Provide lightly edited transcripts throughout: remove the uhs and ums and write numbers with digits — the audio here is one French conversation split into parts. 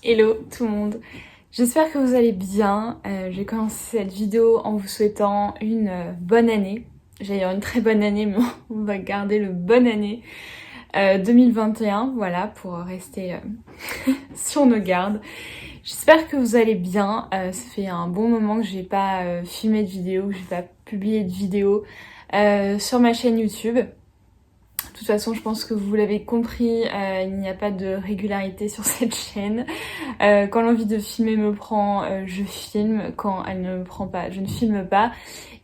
Hello tout le monde, j'espère que vous allez bien. J'ai commencé cette vidéo en vous souhaitant une bonne année. J'allais dire une très bonne année, mais on va garder le bonne année 2021, voilà, pour rester sur nos gardes. J'espère que vous allez bien. Ça fait un bon moment que j'ai pas filmé de vidéo, que j'ai pas publié de vidéo sur ma chaîne YouTube. De toute façon, je pense que vous l'avez compris, il n'y a pas de régularité sur cette chaîne. Quand l'envie de filmer me prend, je filme. Quand elle ne me prend pas, je ne filme pas.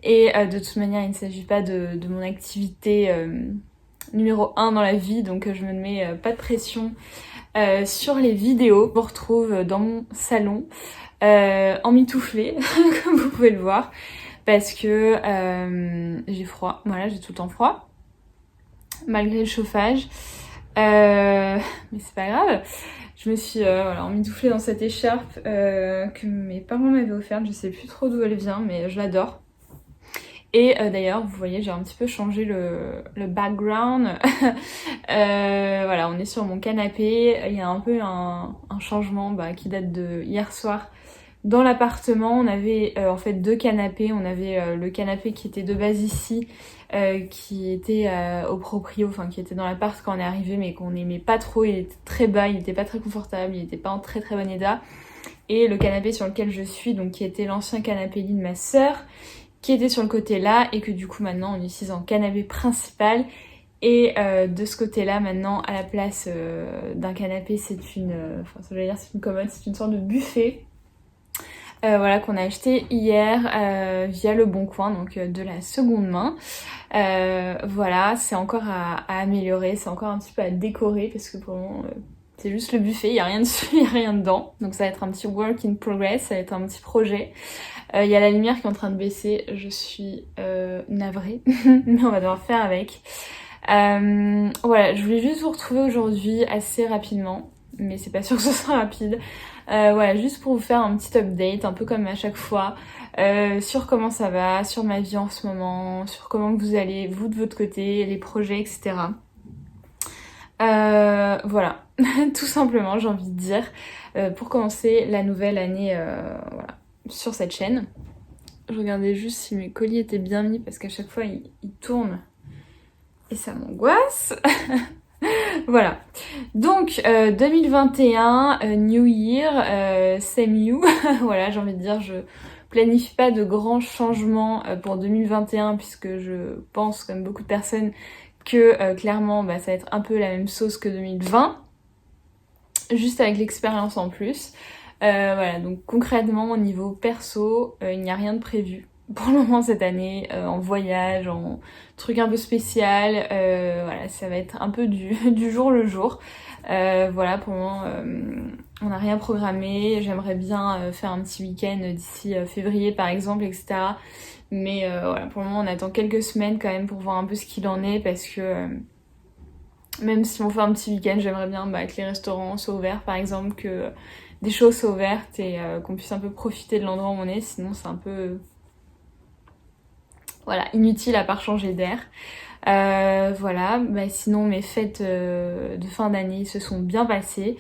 Et de toute manière, il ne s'agit pas de mon activité numéro 1 dans la vie, donc je me mets pas de pression sur les vidéos. Je vous retrouve dans mon salon emmitouflée, comme vous pouvez le voir, parce que j'ai froid. Voilà, j'ai tout le temps froid. Malgré le chauffage, mais c'est pas grave. Je me suis emmitouflée dans cette écharpe que mes parents m'avaient offerte. Je sais plus trop d'où elle vient, mais je l'adore. Et d'ailleurs, vous voyez, j'ai un petit peu changé le background. Voilà, on est sur mon canapé. Il y a un peu un changement qui date de hier soir. Dans l'appartement, on avait en fait deux canapés. On avait le canapé qui était de base ici, qui était au proprio, enfin qui était dans l'appart quand on est arrivé, mais qu'on n'aimait pas trop. Il était très bas, il était pas très confortable, il était pas en très très bon état. Et le canapé sur lequel je suis, donc qui était l'ancien canapé lit de ma sœur, qui était sur le côté là, et que du coup maintenant on utilise en canapé principal. Et de ce côté-là, maintenant, à la place d'un canapé, c'est une, c'est une commode, c'est une sorte de buffet. Voilà, qu'on a acheté hier via Le Bon Coin, donc de la seconde main. Voilà, c'est encore à améliorer, c'est encore un petit peu à décorer parce que pour le moment c'est juste le buffet, il n'y a rien dessus, il n'y a rien dedans. Donc ça va être un petit work in progress, ça va être un petit projet. Il y a la lumière qui est en train de baisser, je suis navrée, mais on va devoir faire avec. Voilà, je voulais juste vous retrouver aujourd'hui assez rapidement, mais c'est pas sûr que ce soit rapide. Voilà, juste pour vous faire un petit update, un peu comme à chaque fois, sur comment ça va, sur ma vie en ce moment, sur comment vous allez, vous de votre côté, les projets, etc. Voilà, tout simplement, j'ai envie de dire, pour commencer la nouvelle année voilà, sur cette chaîne. Je regardais juste si mes colis étaient bien mis, parce qu'à chaque fois, ils tournent et ça m'angoisse. Voilà, donc 2021, New Year, same you. Voilà, j'ai envie de dire, je planifie pas de grands changements pour 2021 puisque je pense, comme beaucoup de personnes, que clairement ça va être un peu la même sauce que 2020, juste avec l'expérience en plus. Voilà, donc concrètement au niveau perso, il n'y a rien de prévu pour le moment cette année, en voyage, en truc un peu spécial. Voilà, ça va être un peu du jour le jour. Voilà, pour le moment, on n'a rien programmé. J'aimerais bien faire un petit week-end d'ici février par exemple, etc. Mais voilà, pour le moment, on attend quelques semaines quand même pour voir un peu ce qu'il en est parce que même si on fait un petit week-end, j'aimerais bien que les restaurants soient ouverts par exemple, que des choses soient ouvertes et qu'on puisse un peu profiter de l'endroit où on est. Sinon, c'est un peu voilà, inutile à part changer d'air. Voilà, sinon mes fêtes de fin d'année se sont bien passées.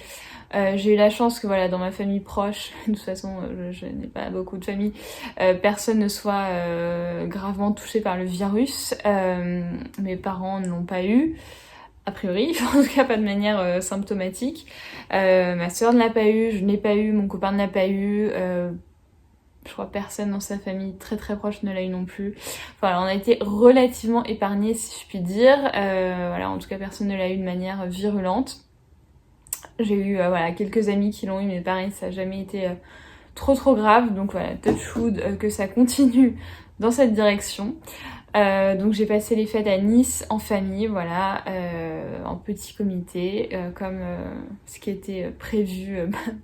J'ai eu la chance que voilà, dans ma famille proche, de toute façon je n'ai pas beaucoup de famille, personne ne soit gravement touché par le virus. Mes parents ne l'ont pas eu, a priori, en tout cas pas de manière symptomatique. Ma soeur ne l'a pas eu, je ne l'ai pas eu, mon copain ne l'a pas eu. Je crois que personne dans sa famille très très proche ne l'a eu non plus. Voilà, on a été relativement épargnés si je puis dire. Voilà, en tout cas personne ne l'a eu de manière virulente. J'ai eu voilà, quelques amis qui l'ont eu, mais pareil, ça n'a jamais été trop grave. Donc voilà, touch wood, que ça continue dans cette direction. Donc j'ai passé les fêtes à Nice en famille, voilà, en petit comité, comme ce qui était prévu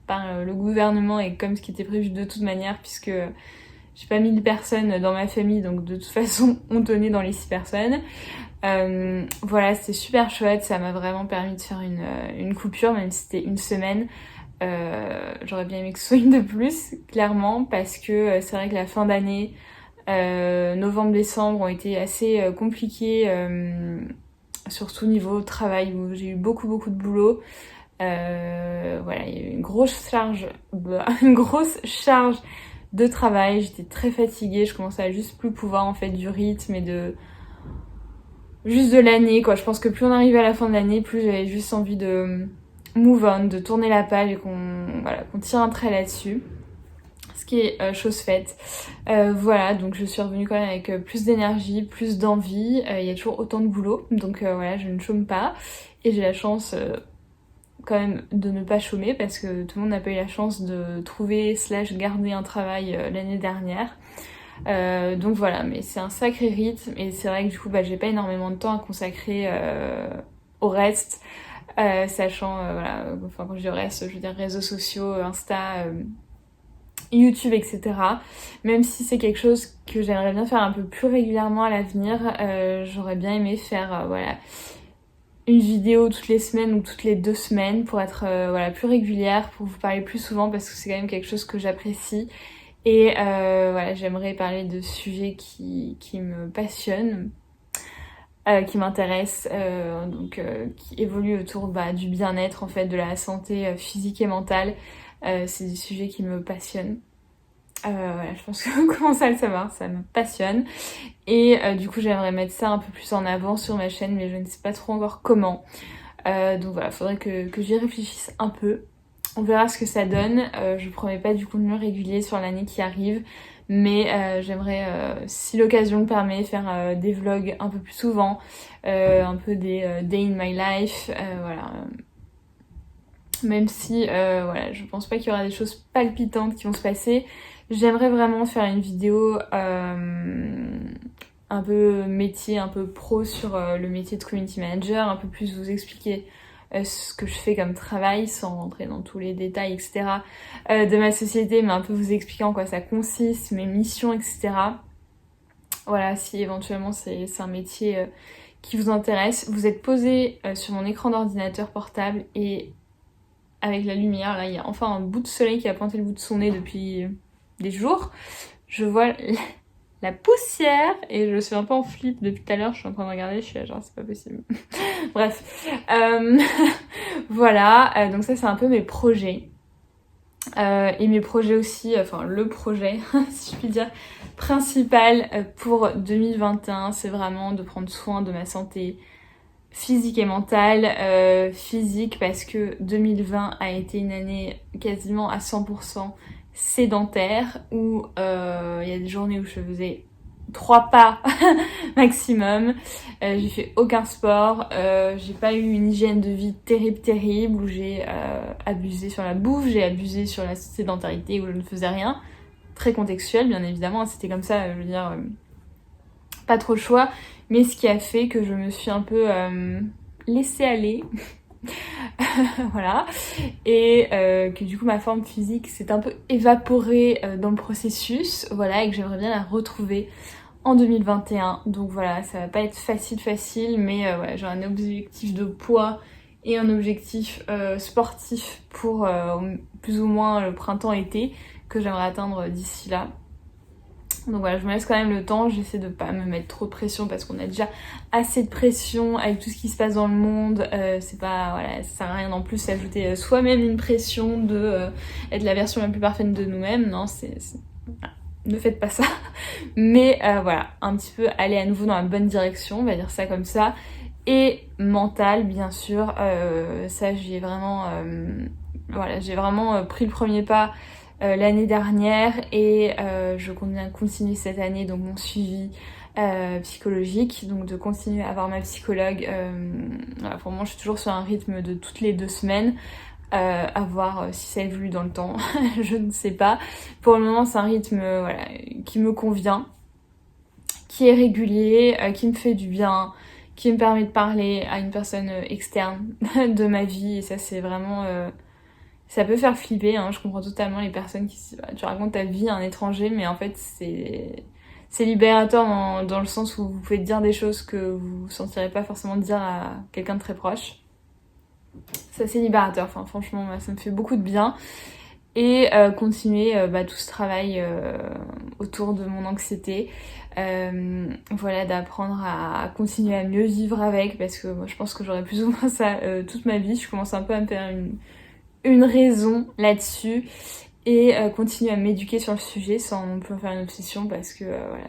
par le gouvernement et comme ce qui était prévu de toute manière, puisque j'ai pas 1000 personnes dans ma famille, donc de toute façon on tenait dans les 6 personnes. Voilà, c'était super chouette, ça m'a vraiment permis de faire une coupure, même si c'était une semaine. J'aurais bien aimé que ce soit une de plus, clairement, parce que c'est vrai que la fin d'année, novembre-décembre ont été assez compliqués, surtout niveau travail où j'ai eu beaucoup de boulot. Voilà, il y a eu une grosse charge de travail. J'étais très fatiguée, je commençais à juste plus pouvoir en fait du rythme et juste de l'année quoi. Je pense que plus on arrivait à la fin de l'année, plus j'avais juste envie de move on, de tourner la page et qu'on tire un trait là-dessus. Ce qui est chose faite. Voilà, donc je suis revenue quand même avec plus d'énergie, plus d'envie. Il y a toujours autant de boulot, donc voilà, je ne chôme pas. Et j'ai la chance quand même de ne pas chômer parce que tout le monde n'a pas eu la chance de trouver / garder un travail l'année dernière. Donc voilà, mais c'est un sacré rythme et c'est vrai que du coup j'ai pas énormément de temps à consacrer au reste, sachant voilà, enfin quand je dis reste, je veux dire réseaux sociaux, Insta, YouTube, etc. Même si c'est quelque chose que j'aimerais bien faire un peu plus régulièrement à l'avenir, j'aurais bien aimé faire voilà une vidéo toutes les semaines ou toutes les 2 semaines pour être voilà plus régulière, pour vous parler plus souvent parce que c'est quand même quelque chose que j'apprécie. Et voilà, j'aimerais parler de sujets qui me passionnent, qui m'intéressent, qui évoluent autour du bien-être, en fait, de la santé physique et mentale. C'est des sujets qui me passionnent. Voilà, je pense que vous commencez à le savoir, ça me passionne. Et du coup, j'aimerais mettre ça un peu plus en avant sur ma chaîne, mais je ne sais pas trop encore comment. Donc voilà, faudrait que j'y réfléchisse un peu. On verra ce que ça donne. Je promets pas du contenu régulier sur l'année qui arrive, mais j'aimerais, si l'occasion le permet, faire des vlogs un peu plus souvent, un peu des day in my life, voilà. Même si, voilà, je pense pas qu'il y aura des choses palpitantes qui vont se passer. J'aimerais vraiment faire une vidéo un peu métier, un peu pro sur le métier de community manager, un peu plus vous expliquer ce que je fais comme travail sans rentrer dans tous les détails, etc. De ma société, mais un peu vous expliquer en quoi ça consiste, mes missions, etc. Voilà, si éventuellement c'est un métier qui vous intéresse. Vous êtes posé sur mon écran d'ordinateur portable et avec la lumière, là il y a enfin un bout de soleil qui a pointé le bout de son nez depuis des jours. Je vois la poussière et je suis un peu en flip depuis tout à l'heure, je suis en train de regarder, je suis là genre c'est pas possible. Bref, voilà, donc ça c'est un peu mes projets. Et mes projets aussi, enfin le projet, si je puis dire, principal pour 2021, c'est vraiment de prendre soin de ma santé physique et mentale. Physique parce que 2020 a été une année quasiment à 100% sédentaire, où il y a des journées où je faisais 3 pas maximum, j'ai fait aucun sport, j'ai pas eu une hygiène de vie terrible, où j'ai abusé sur la bouffe, j'ai abusé sur la sédentarité, où je ne faisais rien, très contextuel bien évidemment, c'était comme ça, je veux dire, pas trop le choix, mais ce qui a fait que je me suis un peu laissée aller. Voilà, et que du coup ma forme physique s'est un peu évaporée dans le processus, voilà, et que j'aimerais bien la retrouver en 2021. Donc voilà, ça va pas être facile, mais ouais, j'ai un objectif de poids et un objectif sportif pour plus ou moins le printemps-été que j'aimerais atteindre d'ici là. Donc voilà, je me laisse quand même le temps, j'essaie de pas me mettre trop de pression parce qu'on a déjà assez de pression avec tout ce qui se passe dans le monde. C'est pas, voilà, ça sert à rien en plus s'ajouter soi-même une pression de être la version la plus parfaite de nous-mêmes. Non, voilà, ne faites pas ça. Mais voilà, un petit peu aller à nouveau dans la bonne direction, on va dire ça comme ça. Et mental, bien sûr, ça j'ai vraiment, voilà, j'ai vraiment pris le premier pas l'année dernière, et je compte bien continuer cette année donc mon suivi psychologique, donc de continuer à avoir ma psychologue. Voilà, pour moi je suis toujours sur un rythme de toutes les 2 semaines, à voir si ça évolue dans le temps, je ne sais pas. Pour le moment c'est un rythme voilà, qui me convient, qui est régulier, qui me fait du bien, qui me permet de parler à une personne externe de ma vie, et ça c'est vraiment... ça peut faire flipper, hein, je comprends totalement les personnes qui se disent tu racontes ta vie à un étranger, mais en fait c'est libérateur dans le sens où vous pouvez dire des choses que vous ne sentirez pas forcément dire à quelqu'un de très proche. Ça c'est libérateur, enfin franchement ça me fait beaucoup de bien. et continuer tout ce travail autour de mon anxiété. Voilà, d'apprendre à continuer à mieux vivre avec, parce que moi je pense que j'aurais plus ou moins ça toute ma vie. Je commence un peu à me faire une raison là-dessus, et continuer à m'éduquer sur le sujet sans non plus en faire une obsession, parce que voilà,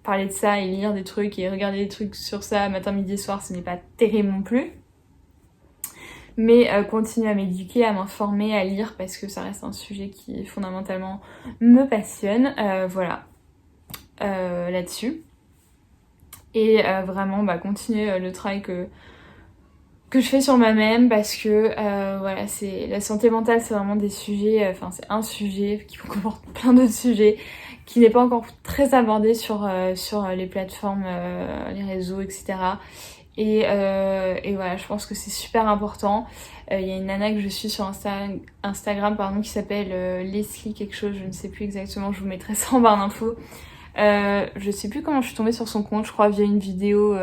parler de ça et lire des trucs et regarder des trucs sur ça matin, midi et soir, ce n'est pas terrible non plus. Mais continuer à m'éduquer, à m'informer, à lire, parce que ça reste un sujet qui fondamentalement me passionne. Voilà, là-dessus. Et vraiment continuer le travail que je fais sur moi-même, parce que voilà, c'est la santé mentale, c'est vraiment des sujets, enfin c'est un sujet qui comporte plein d'autres sujets, qui n'est pas encore très abordé sur les plateformes, les réseaux, etc. Et voilà, je pense que c'est super important. Il y a une nana que je suis sur Instagram pardon, qui s'appelle Leslie quelque chose, je ne sais plus exactement, je vous mettrai ça en barre d'infos. Je sais plus comment je suis tombée sur son compte, je crois via une vidéo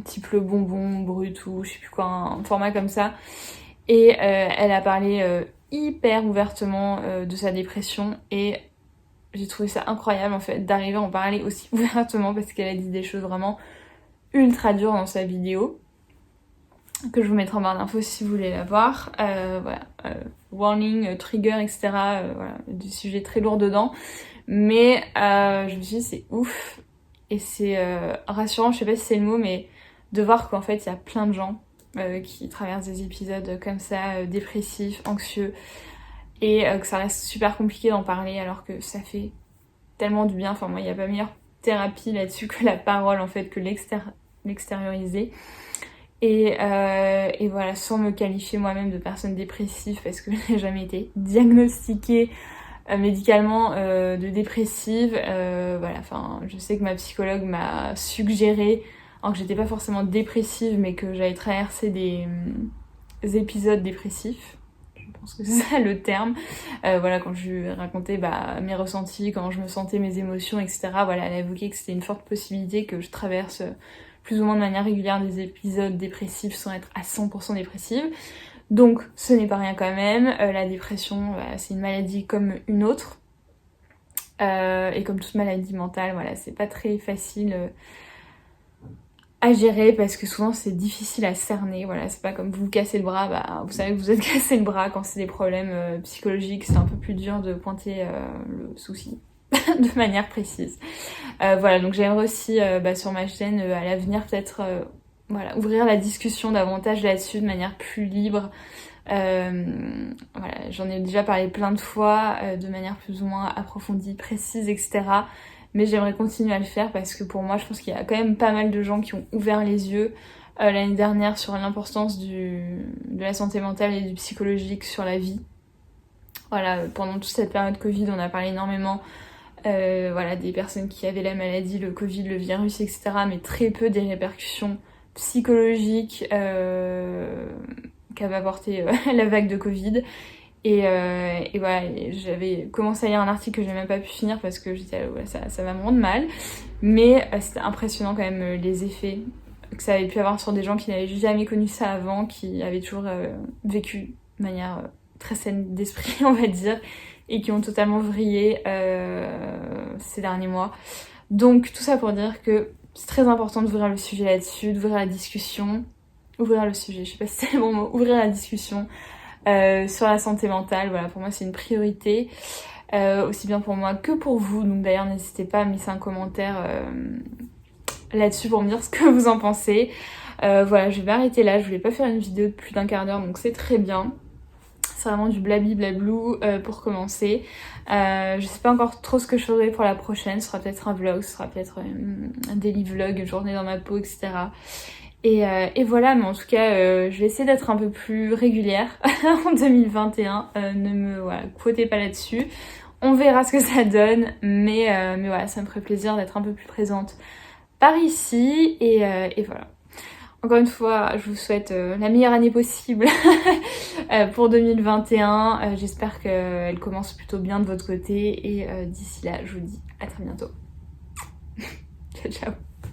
type le bonbon brut ou je sais plus quoi, un format comme ça. Et elle a parlé hyper ouvertement de sa dépression, et j'ai trouvé ça incroyable en fait d'arriver à en parler aussi ouvertement, parce qu'elle a dit des choses vraiment ultra dures dans sa vidéo, que je vous mettrai en barre d'infos si vous voulez la voir. Voilà, warning, trigger, etc. Voilà, du sujet très lourd dedans. Mais je me suis dit c'est ouf, et c'est rassurant, je sais pas si c'est le mot, mais de voir qu'en fait il y a plein de gens qui traversent des épisodes comme ça, dépressifs, anxieux, et que ça reste super compliqué d'en parler, alors que ça fait tellement du bien. Enfin moi il n'y a pas meilleure thérapie là-dessus que la parole en fait, que l'extérioriser. Et voilà, sans me qualifier moi-même de personne dépressive, parce que je n'ai jamais été diagnostiquée médicalement de dépressive. Voilà, enfin, je sais que ma psychologue m'a suggéré, alors que j'étais pas forcément dépressive, mais que j'avais traversé des épisodes dépressifs. Je pense que c'est ça le terme. Voilà, quand je lui racontais mes ressentis, comment je me sentais, mes émotions, etc. Voilà, elle a évoqué que c'était une forte possibilité que je traverse plus ou moins de manière régulière des épisodes dépressifs sans être à 100% dépressive. Donc ce n'est pas rien quand même. La dépression, c'est une maladie comme une autre. Et comme toute maladie mentale, voilà, c'est pas très facile à gérer, parce que souvent c'est difficile à cerner. Voilà, c'est pas comme vous cassez le bras, vous savez que vous êtes cassé le bras. Quand c'est des problèmes psychologiques, c'est un peu plus dur de pointer le souci de manière précise. Voilà, donc j'aimerais aussi sur ma chaîne à l'avenir peut-être voilà, ouvrir la discussion davantage là-dessus de manière plus libre. Voilà, j'en ai déjà parlé plein de fois de manière plus ou moins approfondie, précise, etc. Mais j'aimerais continuer à le faire, parce que pour moi je pense qu'il y a quand même pas mal de gens qui ont ouvert les yeux l'année dernière sur l'importance de la santé mentale et du psychologique sur la vie. Voilà, pendant toute cette période Covid, on a parlé énormément voilà, des personnes qui avaient la maladie, le Covid, le virus, etc. Mais très peu des répercussions psychologiques qu'avait apporté la vague de Covid. Et voilà, j'avais commencé à lire un article que j'ai même pas pu finir, parce que j'étais ouais, ça va me rendre mal. Mais c'était impressionnant quand même les effets que ça avait pu avoir sur des gens qui n'avaient jamais connu ça avant, qui avaient toujours vécu de manière très saine d'esprit, on va dire, et qui ont totalement vrillé ces derniers mois. Donc tout ça pour dire que c'est très important d'ouvrir le sujet là-dessus, d'ouvrir la discussion, ouvrir le sujet, je sais pas si c'est le bon mot, ouvrir la discussion sur la santé mentale. Voilà, pour moi c'est une priorité, aussi bien pour moi que pour vous. Donc d'ailleurs n'hésitez pas à me laisser un commentaire là-dessus pour me dire ce que vous en pensez. Voilà, je vais m'arrêter là, je voulais pas faire une vidéo de plus d'1 quart d'heure, donc c'est très bien. C'est vraiment du blabli blablou pour commencer. Je sais pas encore trop ce que je ferai pour la prochaine. Ce sera peut-être un vlog, ce sera peut-être un daily vlog, une journée dans ma peau, etc. Et voilà, mais en tout cas, je vais essayer d'être un peu plus régulière en 2021. Ne me quotez pas là-dessus. On verra ce que ça donne, mais voilà, ça me ferait plaisir d'être un peu plus présente par ici. Et voilà. Encore une fois, je vous souhaite la meilleure année possible pour 2021. J'espère qu'elle commence plutôt bien de votre côté. Et d'ici là, je vous dis à très bientôt. Ciao, ciao.